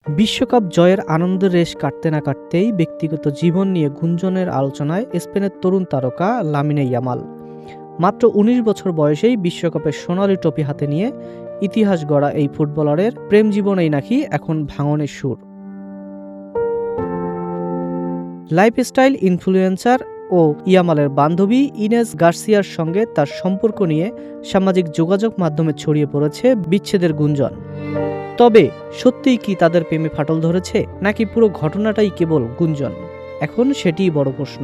বিশ্বকাপ জয়ের আনন্দের রেশ কাটতে না কাটতেই ব্যক্তিগত জীবন নিয়ে গুঞ্জনের আলোচনায় স্পেনের তরুণ তারকা লামিনে ইয়ামাল। মাত্র ১৯ বছর বয়সেই বিশ্বকাপের সোনালি ট্রফি হাতে নিয়ে ইতিহাস গড়া এই ফুটবলারের প্রেম জীবনেই নাকি এখন ভাঙনের সুর। লাইফস্টাইল ইনফ্লুয়েন্সার ও ইয়ামালের বান্ধবী ইনেস গার্সিয়ার সঙ্গে তার সম্পর্ক নিয়ে সামাজিক যোগাযোগ মাধ্যমে ছড়িয়ে পড়েছে বিচ্ছেদের গুঞ্জন। তবে সত্যিই কি তাদের প্রেমে ফাটল ধরেছে, নাকি পুরো ঘটনাটাই কেবল গুঞ্জন? এখন সেটিই বড় প্রশ্ন।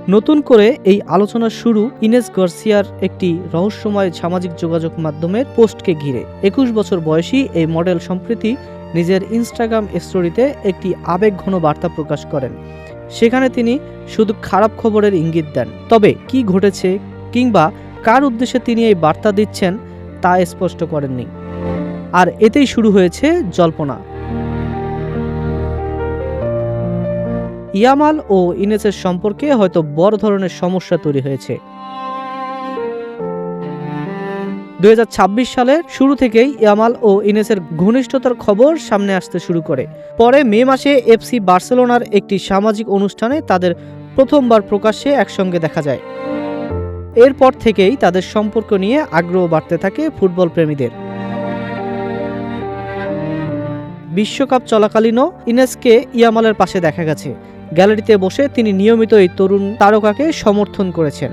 নতুন করে এই আলোচনা শুরু ইনেস গার্সিয়ার একটি রহস্যময় সামাজিক যোগাযোগ মাধ্যমের পোস্টকে ঘিরে। ২১ বছর বয়সী এই মডেল সম্প্রতি নিজের ইনস্টাগ্রাম স্টোরিতে একটি আবেগঘন বার্তা প্রকাশ করেন। সেখানে তিনি শুধু খারাপ খবরের ইঙ্গিত দেন। তবে কি ঘটেছে কিংবা কার উদ্দেশ্যে তিনি এই বার্তা দিচ্ছেন তা স্পষ্ট করেননি। আর এতেই শুরু হয়েছে জল্পনা। ইয়ামাল ও ইনেসের সম্পর্কে হয়তো বড় ধরনের সমস্যা তৈরি হয়েছে। ২০২৬ সালের শুরু থেকেই ইয়ামাল ও ইনেসের ঘনিষ্ঠতার খবর সামনে আসতে শুরু করে। পরে মে মাসে এফসি বার্সেলোনার একটি সামাজিক অনুষ্ঠানে তাদের প্রথমবার প্রকাশ্যে একসঙ্গে দেখা যায়। এরপর থেকেই তাদের সম্পর্ক নিয়ে আগ্রহ বাড়তে থাকে ফুটবল প্রেমীদের। বিশ্বকাপ চলাকালীনও ইনেসকে ইয়ামালের পাশে দেখা গেছে। গ্যালারিতে বসে তিনি নিয়মিত এই তরুণ তারকাকে সমর্থন করেছেন।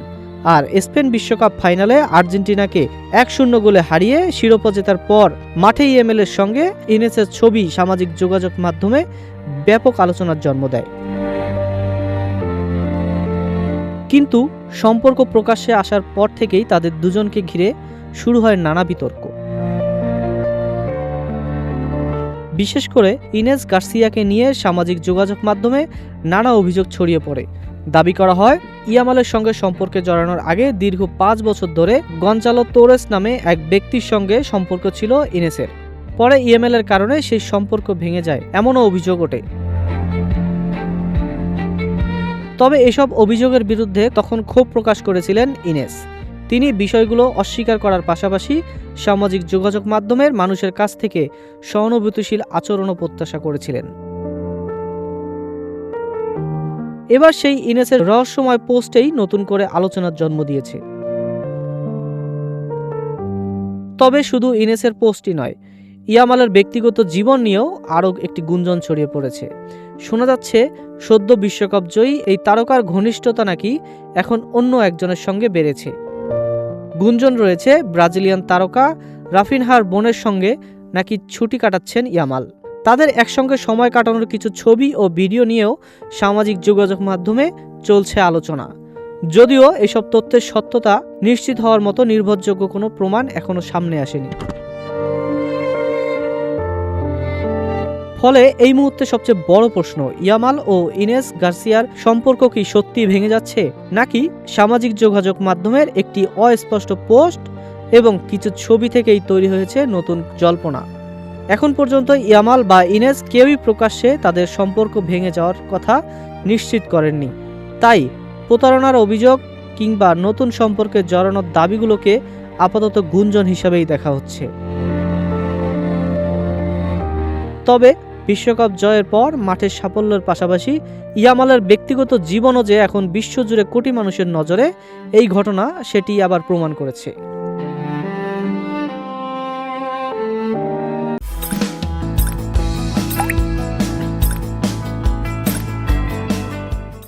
আর স্পেন বিশ্বকাপ ফাইনালে আর্জেন্টিনাকে ১-০ গোলে হারিয়ে শিরোপা জেতার পর মাঠে ইয়ামালের সঙ্গে ইনেসের ছবি সামাজিক যোগাযোগ মাধ্যমে ব্যাপক আলোচনার জন্ম দেয়। কিন্তু সম্পর্ক প্রকাশ্যে আসার পর থেকেই তাদের দুজনকে ঘিরে শুরু হয় নানা বিতর্ক। বিশেষ করে ইনেস গার্সিয়াকে নিয়ে সামাজিক যোগাযোগ মাধ্যমে নানা অভিযোগ ছড়িয়ে পড়ে। দাবি করা হয় ইয়ামালের সঙ্গে সম্পর্কে জড়ানোর আগে দীর্ঘ ৫ বছর ধরে গঞ্জালো তোরেস নামে এক ব্যক্তির সঙ্গে সম্পর্ক ছিল ইনেসের। পরে ইয়ামালের কারণে সেই সম্পর্ক ভেঙে যায়, এমনও অভিযোগ ওঠে। তবে এসব অভিযোগের বিরুদ্ধে তখন ক্ষোভ প্রকাশ করেছিলেন ইনেস। তিনি বিষয়গুলো অস্বীকার করার পাশাপাশি সামাজিক যোগাযোগ মাধ্যমের মানুষের কাছ থেকে সহানুভূতিশীল আচরণও প্রত্যাশা করেছিলেন। এবার সেই ইনেসের রহস্যময় পোস্টেই নতুন করে আলোচনার জন্ম দিয়েছে। তবে শুধু ইনেসের পোস্টই নয়, ইয়ামালের ব্যক্তিগত জীবন নিয়েও আরও একটি গুঞ্জন ছড়িয়ে পড়েছে। শোনা যাচ্ছে সদ্য বিশ্বকাপ জয়ী এই তারকার ঘনিষ্ঠতা নাকি এখন অন্য একজনের সঙ্গে বেড়েছে। গুঞ্জন রয়েছে ব্রাজিলিয়ান তারকা রাফিনহার বোনের সঙ্গে নাকি ছুটি কাটাচ্ছেন ইয়ামাল। তাদের একসঙ্গে সময় কাটানোর কিছু ছবি ও ভিডিও নিয়েও সামাজিক যোগাযোগ মাধ্যমে চলছে আলোচনা। যদিও এসব তথ্যের সত্যতা নিশ্চিত হওয়ার মতো নির্ভরযোগ্য কোনো প্রমাণ এখনো সামনে আসেনি। ফলে এই মুহূর্তে সবচেয়ে বড় প্রশ্ন, ইয়ামাল ও ইনেস গার্সিয়ার সম্পর্ক কি সত্যি ভেঙে যাচ্ছে, নাকি সামাজিক যোগাযোগ মাধ্যমের একটি অস্পষ্ট পোস্ট এবং কিছু ছবি থেকেই তৈরি হয়েছে নতুন জল্পনা? এখন পর্যন্ত ইয়ামাল বা ইনেস কেউই প্রকাশ্যে তাদের সম্পর্ক ভেঙে যাওয়ার কথা নিশ্চিত করেননি। তাই প্রতারণার অভিযোগ কিংবা নতুন সম্পর্কে জড়ানোর দাবিগুলোকে আপাতত গুঞ্জন হিসাবেই দেখা হচ্ছে। তবে বিশ্বকাপ জয়ের পর মাঠের সাফল্যের পাশাপাশি ইয়ামালের ব্যক্তিগত জীবনও যে এখন বিশ্বজুড়ে কোটি মানুষের নজরে, এই ঘটনা সেটি আবার প্রমাণ করেছে।